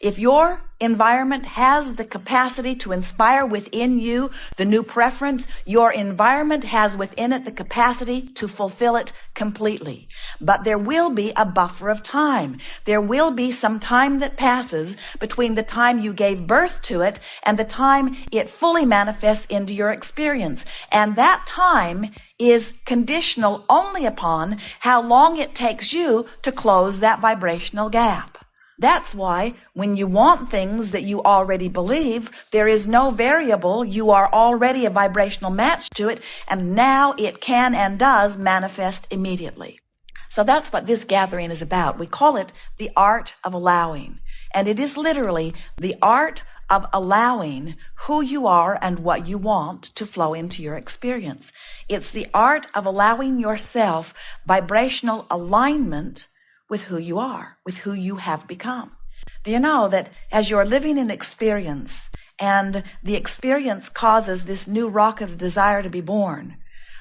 If your environment has the capacity to inspire within you the new preference, your environment has within it the capacity to fulfill it completely. But there will be a buffer of time. There will be some time that passes between the time you gave birth to it and the time it fully manifests into your experience. And that time is conditional only upon how long it takes you to close that vibrational gap. That's why when you want things that you already believe, there is no variable. You are already a vibrational match to it, and now it can and does manifest immediately. So that's what this gathering is about. We call it the art of allowing. And it is literally the art of allowing who you are and what you want to flow into your experience. It's the art of allowing yourself vibrational alignment with who you are, with who you have become. Do you know that as you're living an experience and the experience causes this new rocket of desire to be born,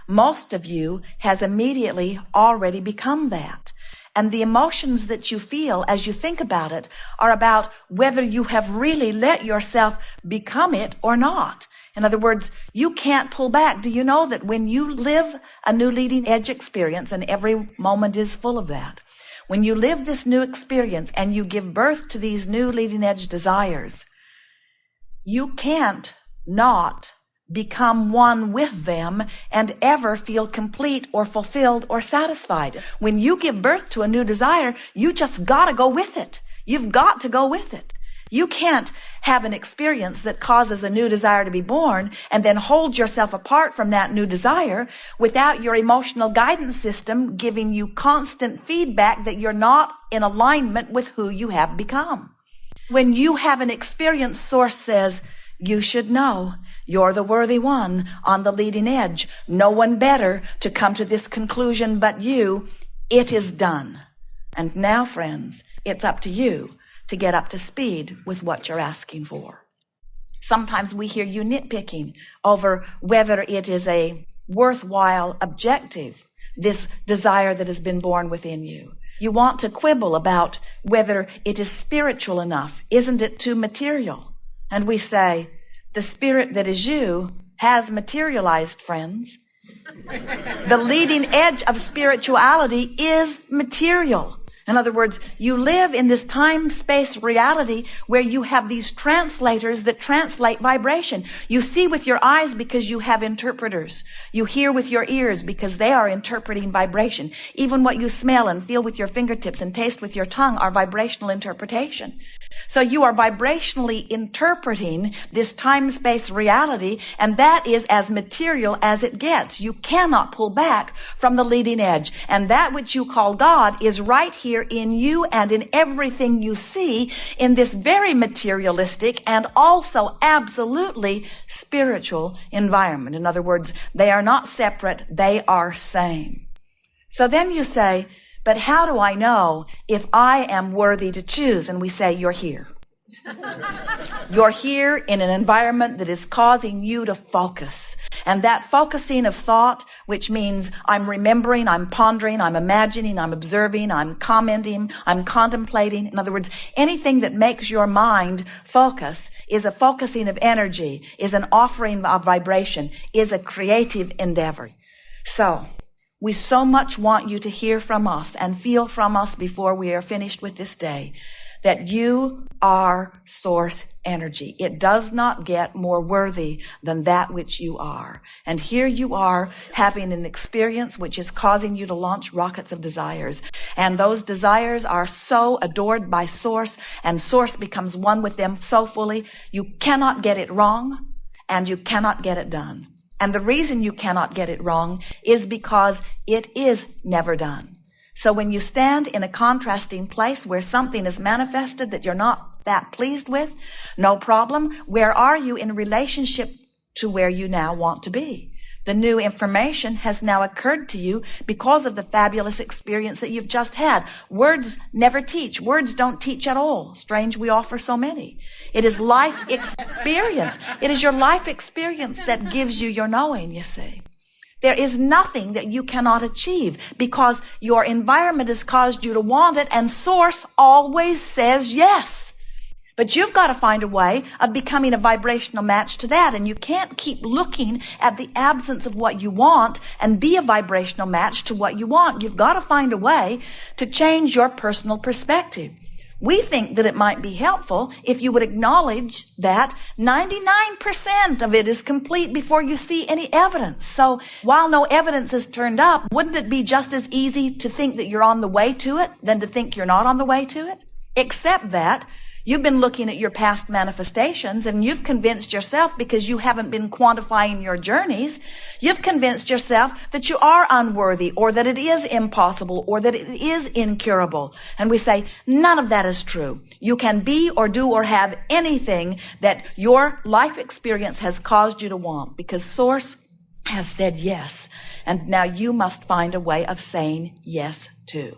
most of you has immediately already become that. And the emotions that you feel as you think about it are about whether you have really let yourself become it or not. In other words, you can't pull back. Do you know that when you live a new leading edge experience, and every moment is full of that, when you live this new experience and you give birth to these new leading edge desires, you can't not become one with them and ever feel complete or fulfilled or satisfied. When you give birth to a new desire, you just gotta go with it. You've got to go with it. You can't have an experience that causes a new desire to be born and then hold yourself apart from that new desire without your emotional guidance system giving you constant feedback that you're not in alignment with who you have become. When you have an experience, source says, you should know you're the worthy one on the leading edge. No one better to come to this conclusion but you. It is done. And now, friends, it's up to you to get up to speed with what you're asking for. Sometimes we hear you nitpicking over whether it is a worthwhile objective, this desire that has been born within you. You want to quibble about whether it is spiritual enough. Isn't it too material? And we say, the spirit that is you has materialized, friends. The leading edge of spirituality is material. In other words, you live in this time-space reality where you have these translators that translate vibration. You see with your eyes because you have interpreters. You hear with your ears because they are interpreting vibration. Even what you smell and feel with your fingertips and taste with your tongue are vibrational interpretation. So you are vibrationally interpreting this time-space reality, and that is as material as it gets. You cannot pull back from the leading edge. And that which you call God is right here in you and in everything you see in this very materialistic and also absolutely spiritual environment. In other words, they are not separate, they are same. So then you say, but how do I know if I am worthy to choose? And we say, you're here. You're here in an environment that is causing you to focus. And that focusing of thought, which means I'm remembering, I'm pondering, I'm imagining, I'm observing, I'm commenting, I'm contemplating. In other words, anything that makes your mind focus is a focusing of energy, is an offering of vibration, is a creative endeavor. So, we so much want you to hear from us and feel from us before we are finished with this day that you are source energy. It does not get more worthy than that which you are. And here you are having an experience which is causing you to launch rockets of desires. And those desires are so adored by source, and source becomes one with them so fully, you cannot get it wrong and you cannot get it done. And the reason you cannot get it wrong is because it is never done. So when you stand in a contrasting place where something is manifested that you're not that pleased with, no problem. Where are you in relationship to where you now want to be? The new information has now occurred to you because of the fabulous experience that you've just had. Words never teach. Words don't teach at all. Strange we offer so many. It is life experience. It is your life experience that gives you your knowing, you see. There is nothing that you cannot achieve because your environment has caused you to want it, and source always says yes. But you've got to find a way of becoming a vibrational match to that. And you can't keep looking at the absence of what you want and be a vibrational match to what you want. You've got to find a way to change your personal perspective. We think that it might be helpful if you would acknowledge that 99% of it is complete before you see any evidence. So while no evidence is turned up, wouldn't it be just as easy to think that you're on the way to it than to think you're not on the way to it? Except that you've been looking at your past manifestations and you've convinced yourself, because you haven't been quantifying your journeys, you've convinced yourself that you are unworthy, or that it is impossible, or that it is incurable. And we say, none of that is true. You can be or do or have anything that your life experience has caused you to want, because Source has said yes. And now you must find a way of saying yes too.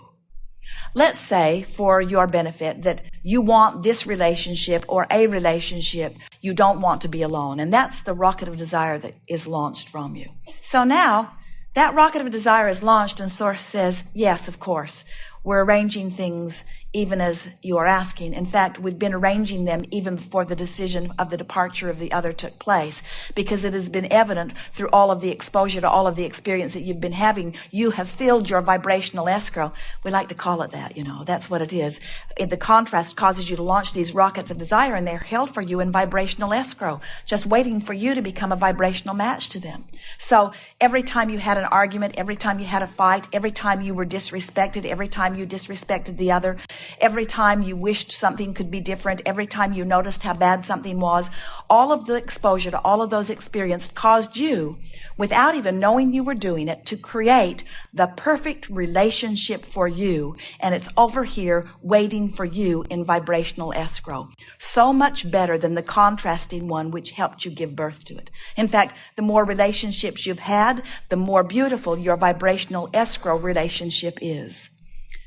Let's say, for your benefit, that you want this relationship or a relationship. You don't want to be alone. And that's the rocket of desire that is launched from you. So now, that rocket of desire is launched and Source says, yes, of course. We're arranging things even as you are asking. In fact, we've been arranging them even before the decision of the departure of the other took place, because it has been evident through all of the exposure to all of the experience that you've been having. You have filled your vibrational escrow. We like to call it that, that's what it is. The contrast causes you to launch these rockets of desire, and they're held for you in vibrational escrow, just waiting for you to become a vibrational match to them. So every time you had an argument, every time you had a fight, every time you were disrespected, every time you disrespected the other, every time you wished something could be different, every time you noticed how bad something was, all of the exposure to all of those experiences caused you, without even knowing you were doing it, to create the perfect relationship for you. And it's over here waiting for you in vibrational escrow. So much better than the contrasting one which helped you give birth to it. In fact, the more relationships you've had, the more beautiful your vibrational escrow relationship is.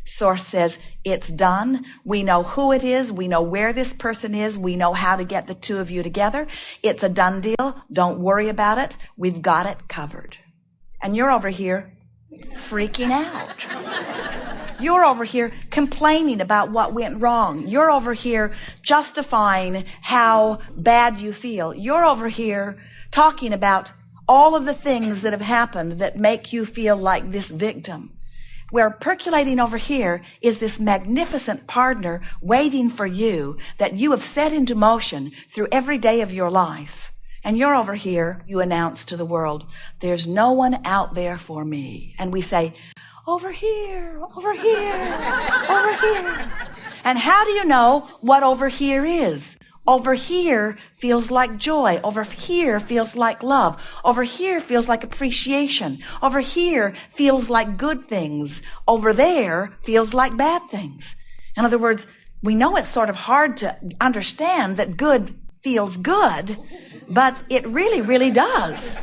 Source says, it's done. We know who it is. We know where this person is. We know how to get the two of you together. It's a done deal. Don't worry about it. We've got it covered. And you're over here freaking out. You're over here complaining about what went wrong. You're over here justifying how bad you feel. You're over here talking about all of the things that have happened that make you feel like this victim. Where percolating over here is this magnificent partner waiting for you that you have set into motion through every day of your life. And you're over here, you announce to the world, there's no one out there for me. And we say, over here, over here, over here. And how do you know what over here is? Over here feels like joy. Over here feels like love. Over here feels like appreciation. Over here feels like good things. Over there feels like bad things. In other words, we know it's sort of hard to understand that good feels good, but it really, really does.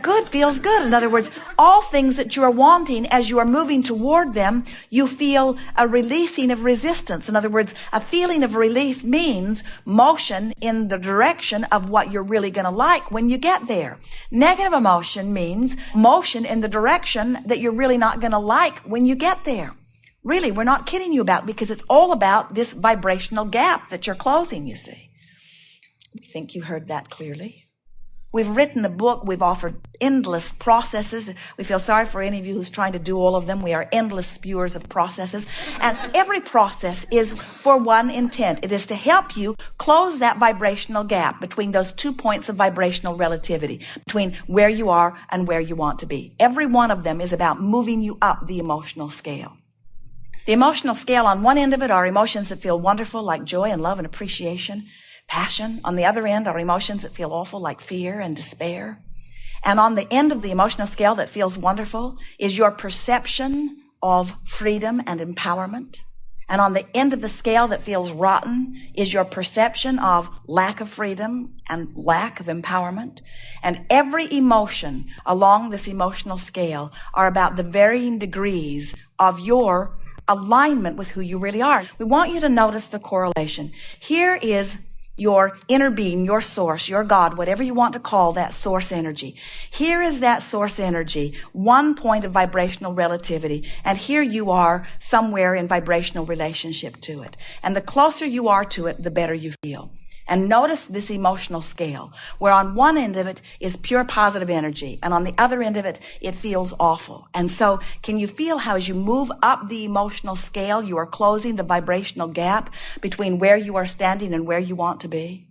Good feels good. In other words, all things that you are wanting, as you are moving toward them, you feel a releasing of resistance. In other words, a feeling of relief means motion in the direction of what you're really going to like when you get there. Negative emotion means motion in the direction that you're really not going to like when you get there. Really, we're not kidding you about, because it's all about this vibrational gap that you're closing, you see. I think you heard that clearly. We've written a book. We've offered endless processes. We feel sorry for any of you who's trying to do all of them. We are endless spewers of processes. And every process is for one intent. It is to help you close that vibrational gap between those 2 points of vibrational relativity, between where you are and where you want to be. Every one of them is about moving you up the emotional scale. The emotional scale, on one end of it are emotions that feel wonderful, like joy and love and appreciation, passion. On the other end are emotions that feel awful, like fear and despair. And on the end of the emotional scale that feels wonderful is your perception of freedom and empowerment. And on the end of the scale that feels rotten is your perception of lack of freedom and lack of empowerment. And every emotion along this emotional scale are about the varying degrees of your alignment with who you really are. We want you to notice the correlation. Here is your inner being, your source, your God, whatever you want to call that source energy. Here is that source energy, one point of vibrational relativity, and here you are somewhere in vibrational relationship to it. And the closer you are to it, the better you feel. And notice this emotional scale, where on one end of it is pure positive energy, and on the other end of it, it feels awful. And so, can you feel how as you move up the emotional scale, you are closing the vibrational gap between where you are standing and where you want to be?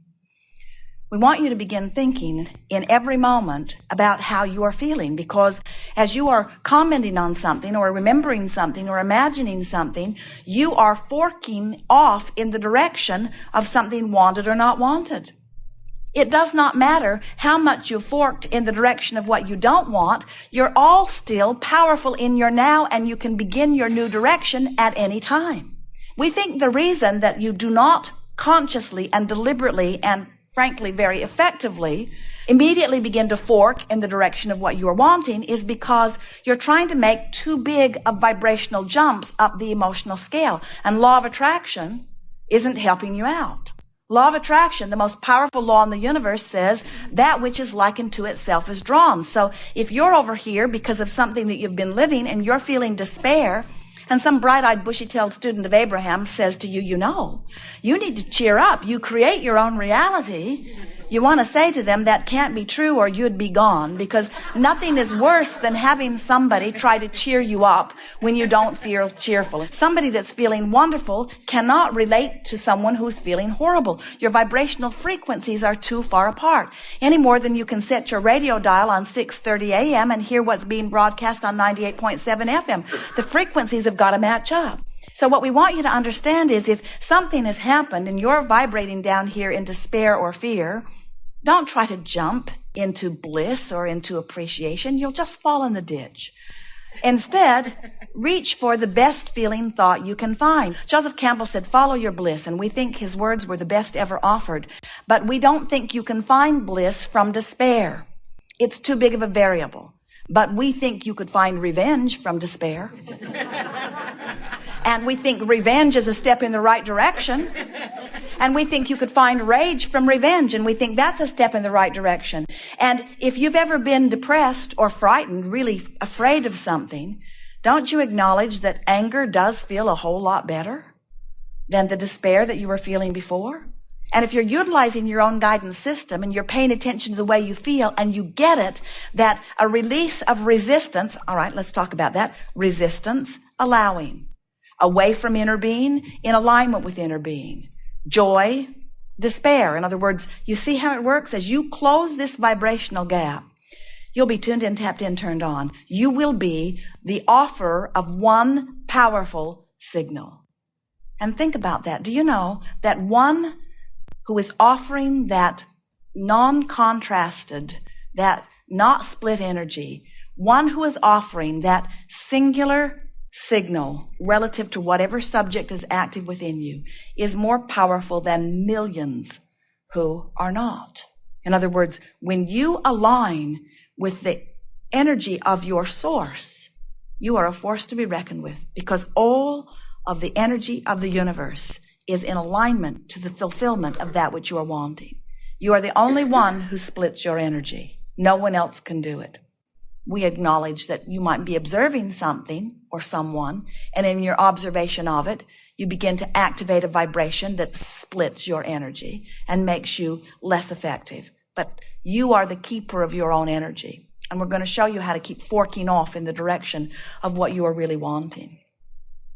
We want you to begin thinking in every moment about how you are feeling, because as you are commenting on something or remembering something or imagining something, you are forking off in the direction of something wanted or not wanted. It does not matter how much you forked in the direction of what you don't want. You're all still powerful in your now, and you can begin your new direction at any time. We think the reason that you do not consciously and deliberately and frankly, very effectively, immediately begin to fork in the direction of what you are wanting is because you're trying to make too big of vibrational jumps up the emotional scale. And law of attraction isn't helping you out. Law of attraction, the most powerful law in the universe, says that which is likened to itself is drawn. So if you're over here because of something that you've been living and you're feeling despair, and some bright-eyed, bushy-tailed student of Abraham says to you, you need to cheer up. You create your own reality. You want to say to them that can't be true or you'd be gone, because nothing is worse than having somebody try to cheer you up when you don't feel cheerful. Somebody that's feeling wonderful cannot relate to someone who's feeling horrible. Your vibrational frequencies are too far apart, any more than you can set your radio dial on 6:30 a.m. and hear what's being broadcast on 98.7 FM. The frequencies have got to match up. So what we want you to understand is if something has happened and you're vibrating down here in despair or fear, don't try to jump into bliss or into appreciation. You'll just fall in the ditch. Instead, reach for the best feeling thought you can find. Joseph Campbell said, follow your bliss, and we think his words were the best ever offered. But we don't think you can find bliss from despair. It's too big of a variable. But we think you could find revenge from despair. And we think revenge is a step in the right direction. And we think you could find rage from revenge, and we think that's a step in the right direction. And if you've ever been depressed or frightened, really afraid of something, don't you acknowledge that anger does feel a whole lot better than the despair that you were feeling before? And if you're utilizing your own guidance system and you're paying attention to the way you feel and you get it, that a release of resistance, all right, let's talk about that, resistance, allowing, away from inner being, in alignment with inner being. Joy, despair. In other words, you see how it works? As you close this vibrational gap, you'll be tuned in, tapped in, turned on. You will be the offerer of one powerful signal. And think about that. Do you know that one who is offering that non-contrasted, that not split energy, one who is offering that singular signal relative to whatever subject is active within you is more powerful than millions who are not. In other words, when you align with the energy of your source, you are a force to be reckoned with, because all of the energy of the universe is in alignment to the fulfillment of that which you are wanting. You are the only one who splits your energy. No one else can do it. We acknowledge that you might be observing something or someone, and in your observation of it, you begin to activate a vibration that splits your energy and makes you less effective. But you are the keeper of your own energy. And we're going to show you how to keep forking off in the direction of what you are really wanting.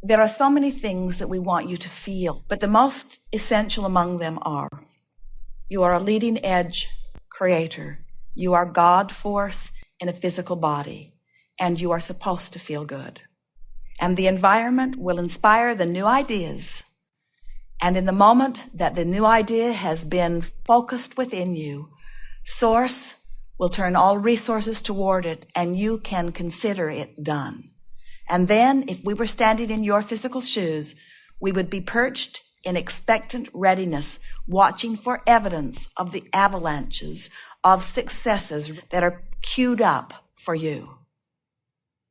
There are so many things that we want you to feel, but the most essential among them are: you are a leading edge creator. You are God force in a physical body, and you are supposed to feel good. And the environment will inspire the new ideas. And in the moment that the new idea has been focused within you, Source will turn all resources toward it, and you can consider it done. And then, if we were standing in your physical shoes, we would be perched in expectant readiness, watching for evidence of the avalanches of successes that are queued up for you.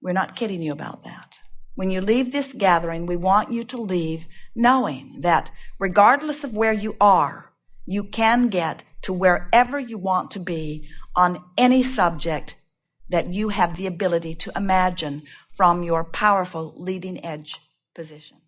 We're not kidding you about that. When you leave this gathering, we want you to leave knowing that regardless of where you are you can get to wherever you want to be on any subject that you have the ability to imagine from your powerful leading edge position.